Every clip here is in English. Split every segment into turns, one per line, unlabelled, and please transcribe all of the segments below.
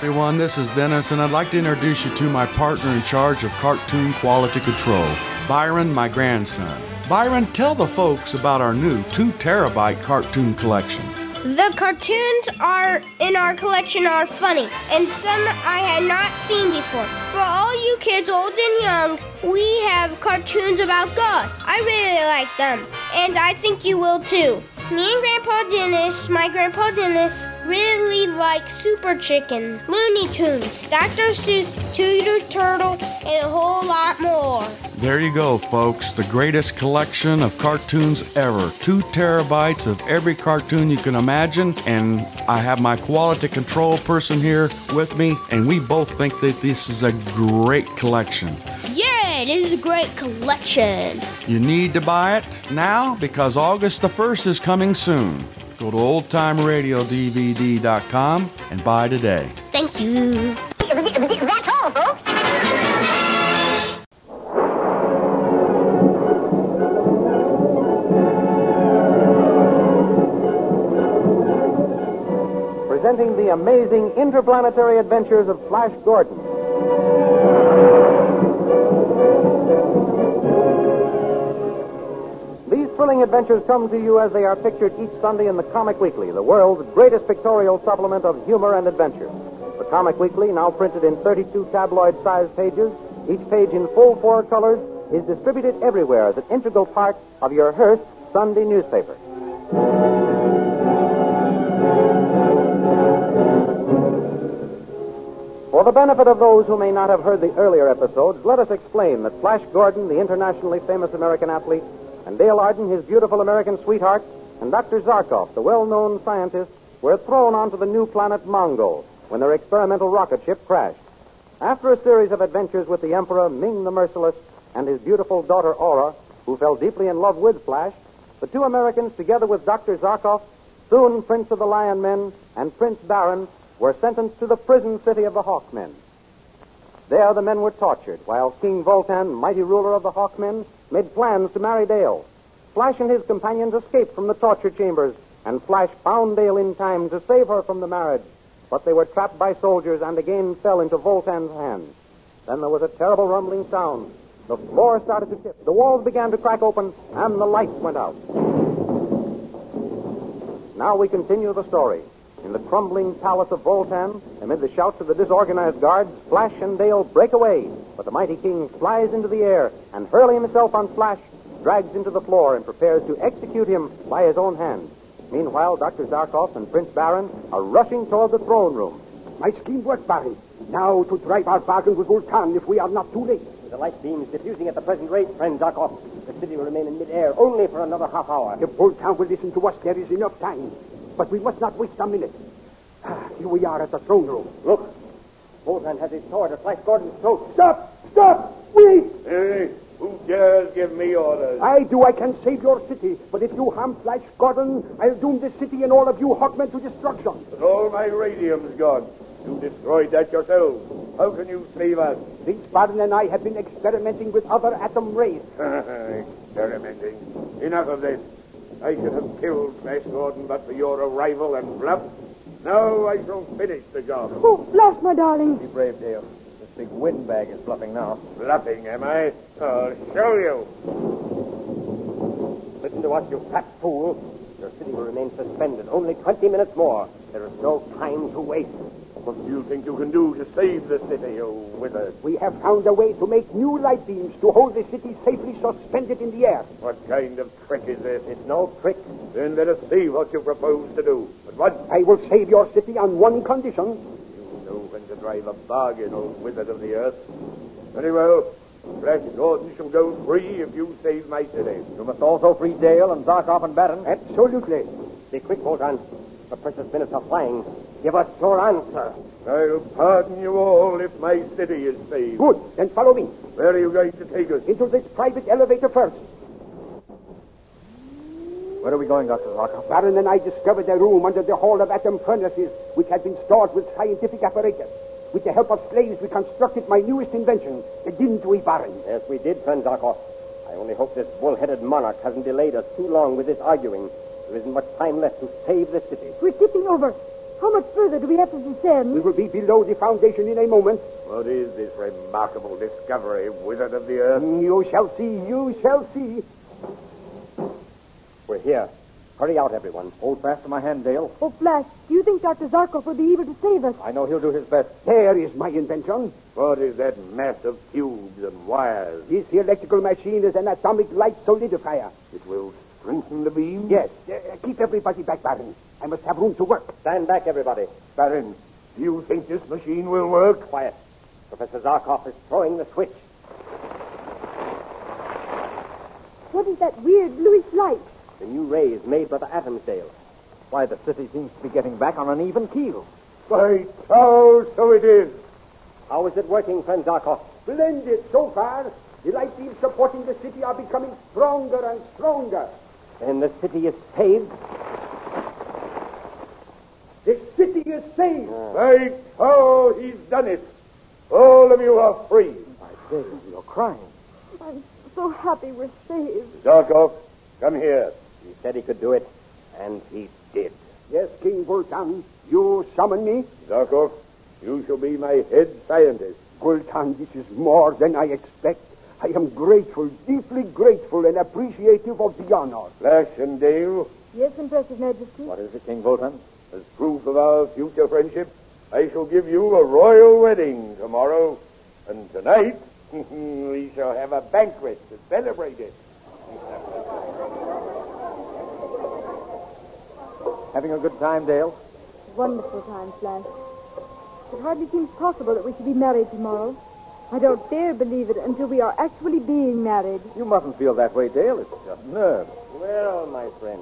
Everyone, this is Dennis, and I'd like to introduce you to my partner in charge of cartoon quality control, Barin, my grandson. Barin, tell the folks about our new 2-terabyte cartoon collection.
The cartoons in our collection are funny, and some I had not seen before. For all you kids, old and young, we have cartoons about God. I really like them, and I think you will too. Me and my Grandpa Dennis, really like Super Chicken, Looney Tunes, Dr. Seuss, Tudor Turtle, and a whole lot more.
There you go, folks. The greatest collection of cartoons ever. 2 terabytes of every cartoon you can imagine. And I have my quality control person here with me, and we both think that this is a great collection.
Yeah, it is a great collection.
You need to buy it now because August the 1st is coming soon. Go to oldtimeradiodvd.com and buy today.
Thank you.
That's all, folks.
Presenting the amazing interplanetary adventures of Flash Gordon. These thrilling adventures come to you as they are pictured each Sunday in the Comic Weekly, the world's greatest pictorial supplement of humor and adventure. The Comic Weekly, now printed in 32 tabloid-sized pages, each page in full 4 colors, is distributed everywhere as an integral part of your Hearst Sunday newspaper. For the benefit of those who may not have heard the earlier episodes, let us explain that Flash Gordon, the internationally famous American athlete, and Dale Arden, his beautiful American sweetheart, and Dr. Zarkov, the well-known scientist, were thrown onto the new planet Mongo when their experimental rocket ship crashed. After a series of adventures with the Emperor Ming the Merciless and his beautiful daughter Arora, who fell deeply in love with Flash, the two Americans, together with Dr. Zarkov, soon Prince of the Lion Men, and Prince Barin, were sentenced to the prison city of the Hawkmen. There the men were tortured, while King Vultan, mighty ruler of the Hawkmen, made plans to marry Dale. Flash and his companions escaped from the torture chambers, and Flash found Dale in time to save her from the marriage. But they were trapped by soldiers and again fell into Vultan's hands. Then there was a terrible rumbling sound. The floor started to shift, the walls began to crack open, and the lights went out. Now we continue the story. In the crumbling palace of Vultan, amid the shouts of the disorganized guards, Flash and Dale break away. But the mighty king flies into the air and, hurling himself on Flash, drags him to the floor and prepares to execute him by his own hand. Meanwhile, Dr. Zarkov and Prince Barin are rushing toward the throne room.
My scheme worked, Barin. Now to drive our bargain with Vultan if we are not too late.
With the light beams diffusing at the present rate, friend Zarkov, the city will remain in midair only for another half hour.
If Vultan will listen to us, there is enough time. But we must not waste a minute. Here we are at the throne room.
Look. Vultan has his sword at Flash Gordon's throat.
Stop! Stop! Wait!
Hey, who dares give me orders?
I can save your city. But if you harm Flash Gordon, I'll doom this city and all of you Hawkmen to destruction.
But all my radium's gone. You destroyed that yourself. How can you save us?
Prince Barin and I have been experimenting with other atom rays.
Experimenting. Enough of this. I should have killed Flash Gordon but for your arrival and bluff. Now I shall finish the job.
Oh, Flash, my darling.
Be brave, Dale. This big windbag is bluffing now.
Bluffing, am I? I'll show you.
Listen to us, you fat fool. Your city will remain suspended only 20 minutes more. There is no time to waste.
What do you think you can do to save the city, you wizard?
We have found a way to make new light beams to hold the city safely suspended in the air.
What kind of trick is this?
It's no trick.
Then let us see what you propose to do. But what?
I will save your city on one condition.
You know when to drive a bargain, old wizard of the earth. Very well. Flash Gordon shall go free if you save my city.
You must also free Dale and Zarkov and Barin.
Absolutely.
Be quick, Vultan. The precious minutes are flying. Give us your answer.
I'll pardon you all if my city is saved.
Good. Then follow me.
Where are you going to take us?
Into this private elevator first.
Where are we going, Dr. Zarkov?
Barin and I discovered a room under the Hall of Atom Furnaces which had been stored with scientific apparatus. With the help of slaves, we constructed my newest invention, didn't we, Barin?
Yes, we did, friend Zarkov. I only hope this bull-headed monarch hasn't delayed us too long with this arguing. There isn't much time left to save the city.
We're tipping over. How much further do we have to descend?
We will be below the foundation in a moment.
What is this remarkable discovery, wizard of the earth?
You shall see, you shall see.
We're here. Hurry out, everyone.
Hold fast to my hand, Dale.
Oh, Flash, do you think Dr. Zarkov will be able to save us?
I know he'll do his best.
There is my invention.
What is that mass of tubes and wires?
This electrical machine is an atomic light solidifier.
It will strengthen the beam?
Yes. Keep everybody back, Barin. I must have room to work.
Stand back, everybody.
Barin, do you think this machine will work?
Quiet. Professor Zarkov is throwing the switch.
What is that weird bluish light?
The new rays made by the atoms, Dale.
Why, the city seems to be getting back on an even keel.
By Tau, so it is.
How is it working, friend Zarkov?
Splendid so far. The light beams supporting the city are becoming stronger and stronger.
Then the city is saved.
The city is saved.
By Tau, he's done it. All of you are free.
My Dale, you're crying.
I'm so happy we're saved.
Zarkov, come here.
He said he could do it, and he did.
Yes, King Vultan, you summon me?
Zarkov, you shall be my head scientist.
Vultan, this is more than I expect. I am grateful, deeply grateful, and appreciative of the honor.
Flash and Dale,
Yes, Impressive Majesty.
What is it, King Vultan?
as proof of our future friendship, I shall give you a royal wedding tomorrow. And tonight, we shall have a banquet to celebrate it.
Having a good time, Dale?
Wonderful time, Flash. It hardly seems possible that we should be married tomorrow. I don't dare believe it until we are actually being married.
You mustn't feel that way, Dale. It's just nerves.
Well, my friend,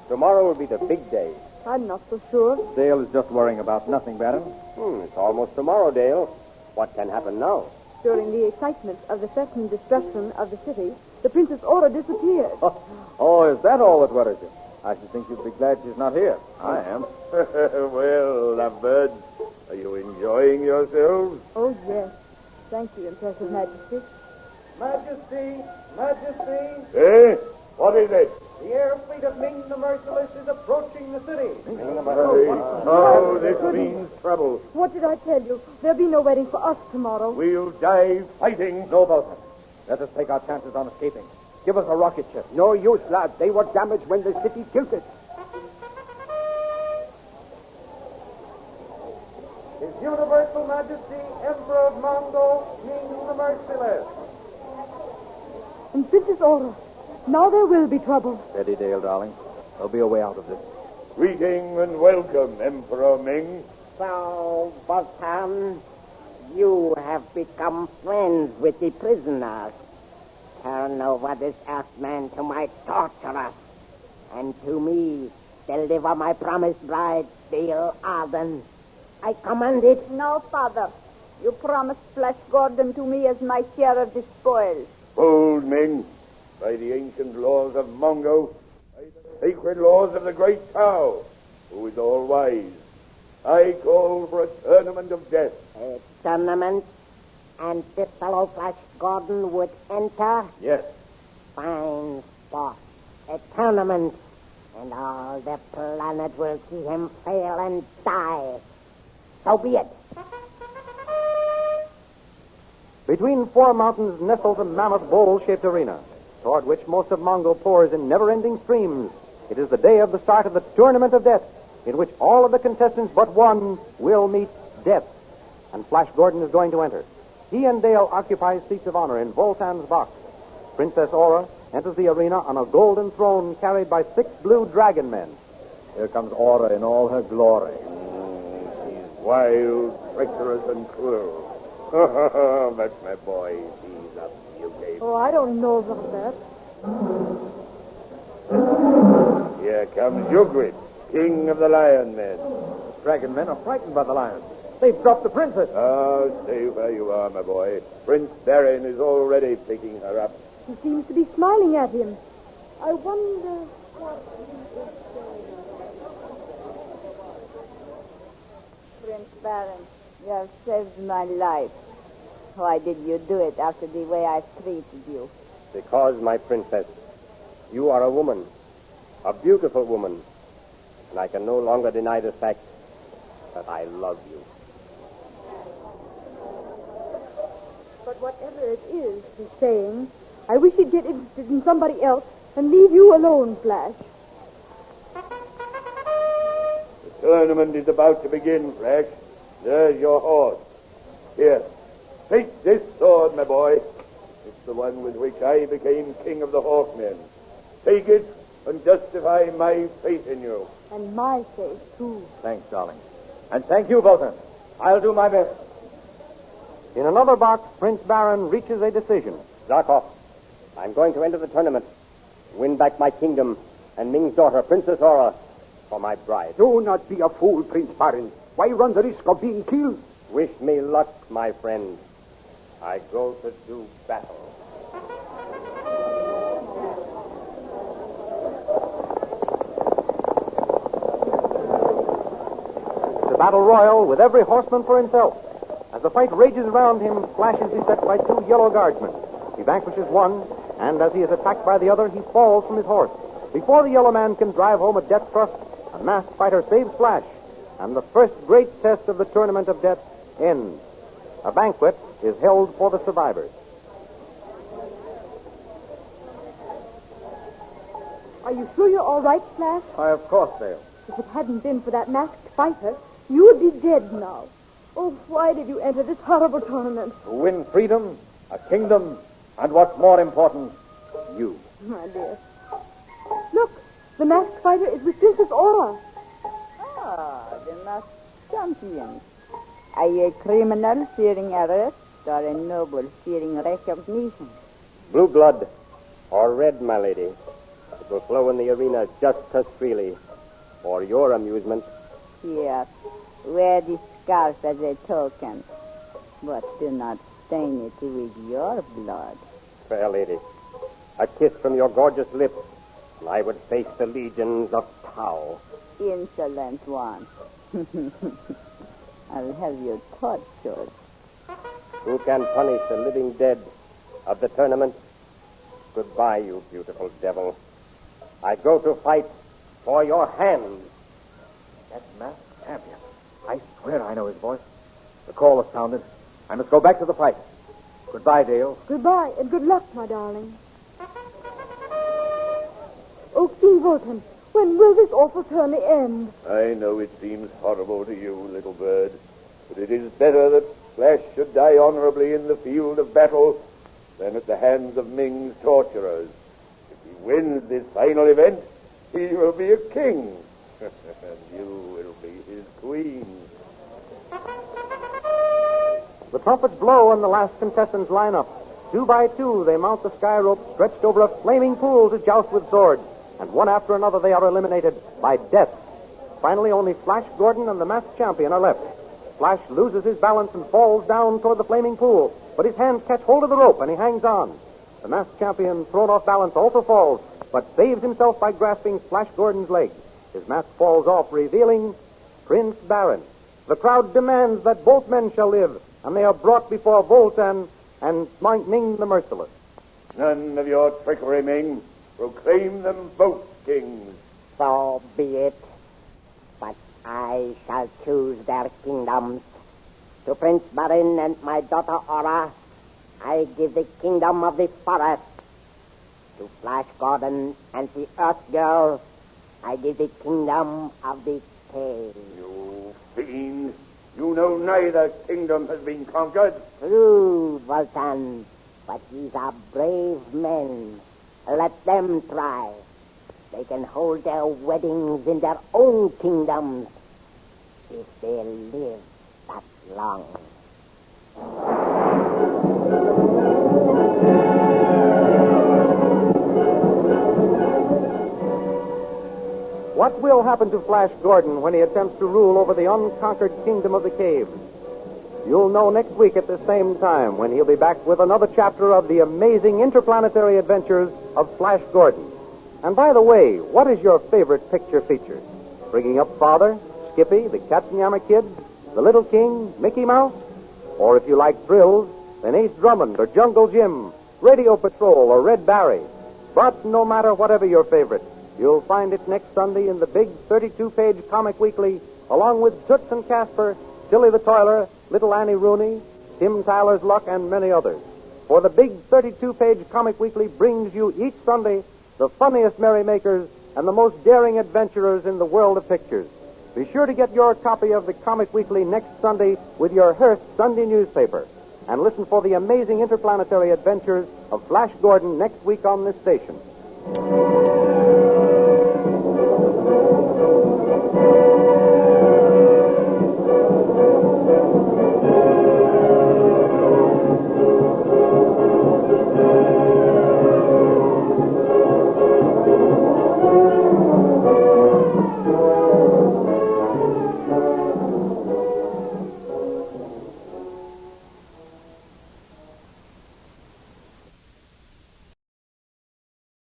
tomorrow will be the big day.
I'm not so sure.
Dale is just worrying about nothing, Barin.
It's almost tomorrow, Dale. What can happen now?
During the excitement of the threatened destruction of the city, the Princess Aura disappeared.
Oh, is that all that worries you? I should think you'd be glad she's not here. I am.
Well, lovebirds, are you enjoying yourselves?
Oh, yes. Thank you, Impressive Majesty.
Majesty! Majesty!
Eh? What is it?
The air fleet of Ming the Merciless is approaching the city.
Oh, this means trouble.
What did I tell you? There'll be no wedding for us tomorrow.
We'll die fighting.
No, Vultan. Let us take our chances on escaping. Give us a rocket ship.
No use, lad. They were damaged when the city tilted.
His Universal Majesty, Emperor of Mongo, Ming the Merciless.
And Princess Aura, now there will be trouble.
Steady, Dale, darling. There'll be a way out of this.
Greeting and welcome, Emperor Ming.
So, Vultan, you have become friends with the prisoners. Turn over this Earthman to my torturers. And to me, deliver my promised bride, Dale Arden. I command it.
No, Father. You promised Flash Gordon to me as my share of the spoils.
Hold, Ming. By the ancient laws of Mongo, by the sacred laws of the great Tau, who is all wise, I call for a tournament of death.
A tournament? And this fellow Flash Gordon would enter?
Yes.
Fine sport. A tournament. And all the planet will see him fail and die. So be it.
Between four mountains nestles a mammoth bowl-shaped arena, toward which most of Mongo pours in never-ending streams. It is the day of the start of the Tournament of Death, in which all of the contestants but one will meet death. And Flash Gordon is going to enter. He and Dale occupy seats of honor in Vultan's box. Princess Aura enters the arena on a golden throne carried by 6 blue dragon men.
Here comes Aura in all her glory.
He's wild, treacherous, and cruel. That's my boy. He's up, you gave.
Oh, I don't know about that.
Here comes Ugrid, king of the lion men.
Dragon men are frightened by the lions. They've dropped the princess.
Oh, stay where you are, my boy. Prince Barin is already picking her up.
He seems to be smiling at him. I wonder what he is saying.
Prince Barin, you have saved my life. Why did you do it after the way I treated you?
Because, my princess, you are a woman, a beautiful woman, and I can no longer deny the fact that I love you.
But whatever it is he's saying, I wish he'd get interested in somebody else and leave you alone, Flash.
The tournament is about to begin, Flash. There's your horse. Here, take this sword, my boy. It's the one with which I became king of the Hawkmen. Take it and justify my faith in you.
And my faith, too.
Thanks, darling. And thank you, Vultan. I'll do my best.
In another box, Prince Barin reaches a decision.
Zarkov, I'm going to enter the tournament, win back my kingdom, and Ming's daughter, Princess Arora, for my bride.
Do not be a fool, Prince Barin. Why run the risk of being killed?
Wish me luck, my friend. I go to do battle.
It's a battle royal with every horseman for himself. As the fight rages around him, Flash is beset by two yellow guardsmen. He vanquishes one, and as he is attacked by the other, he falls from his horse. Before the yellow man can drive home a death thrust, a masked fighter saves Flash, and the first great test of the tournament of death ends. A banquet is held for the survivors.
Are you sure you're all right, Flash?
Why, of course, Dale.
If it hadn't been for that masked fighter, you would be dead now. Oh, why did you enter this horrible tournament?
To win freedom, a kingdom, and what's more important, you.
My dear. Look, the masked fighter is with Princess Arora.
Ah, the masked champion. Are you a criminal fearing arrest or a noble fearing recognition?
Blue blood or red, my lady. It will flow in the arena just as freely. For your amusement.
Here, wear this scarf as a token, but do not stain it with your blood.
Fair lady, a kiss from your gorgeous lips, and I would face the legions of Tau.
Insolent one. I'll have you tortured.
Who can punish the living dead of the tournament? Goodbye, you beautiful devil. I go to fight for your hand.
That masked champion. I swear I know his voice. The call has sounded. I must go back to the fight. Goodbye, Dale.
Goodbye, and good luck, my darling. Oh, King Vultan, when will this awful tourney end?
I know it seems horrible to you, little bird, but it is better that Flash should die honorably in the field of battle than at the hands of Ming's torturers. If he wins this final event, he will be a king, and you will be his queen.
The trumpets blow and the last contestants line up. 2 by 2, they mount the sky rope stretched over a flaming pool to joust with swords. And one after another, they are eliminated by death. Finally, only Flash Gordon and the masked champion are left. Flash loses his balance and falls down toward the flaming pool, but his hands catch hold of the rope and he hangs on. The masked champion, thrown off balance, also falls, but saves himself by grasping Flash Gordon's leg. His mask falls off, revealing Prince Barin. The crowd demands that both men shall live, and they are brought before Vultan and Ming the Merciless.
None of your trickery, Ming. Proclaim them both kings.
So be it. But I shall choose their kingdoms. To Prince Barin and my daughter Arora, I give the kingdom of the forest. To Flash Gordon and the Earth Girl, I give the kingdom of the cave.
You fiend. You know neither kingdom has been conquered.
True, Vultan. But these are brave men. Let them try. They can hold their weddings in their own kingdoms if they live that long.
What will happen to Flash Gordon when he attempts to rule over the unconquered kingdom of the caves? You'll know next week at the same time when he'll be back with another chapter of the amazing interplanetary adventures of Flash Gordon. And by the way, what is your favorite picture feature? Bringing Up Father, Skippy, the Katzenjammer Kid, The Little King, Mickey Mouse? Or if you like thrills, then Ace Drummond or Jungle Jim, Radio Patrol or Red Barry. But no matter whatever your favorite, you'll find it next Sunday in the big 32-page comic weekly, along with Toots and Casper, Tilly the Toiler, Little Annie Rooney, Tim Tyler's Luck, and many others. For the big 32-page Comic Weekly brings you each Sunday the funniest merrymakers and the most daring adventurers in the world of pictures. Be sure to get your copy of the Comic Weekly next Sunday with your Hearst Sunday newspaper. And listen for the amazing interplanetary adventures of Flash Gordon next week on this station.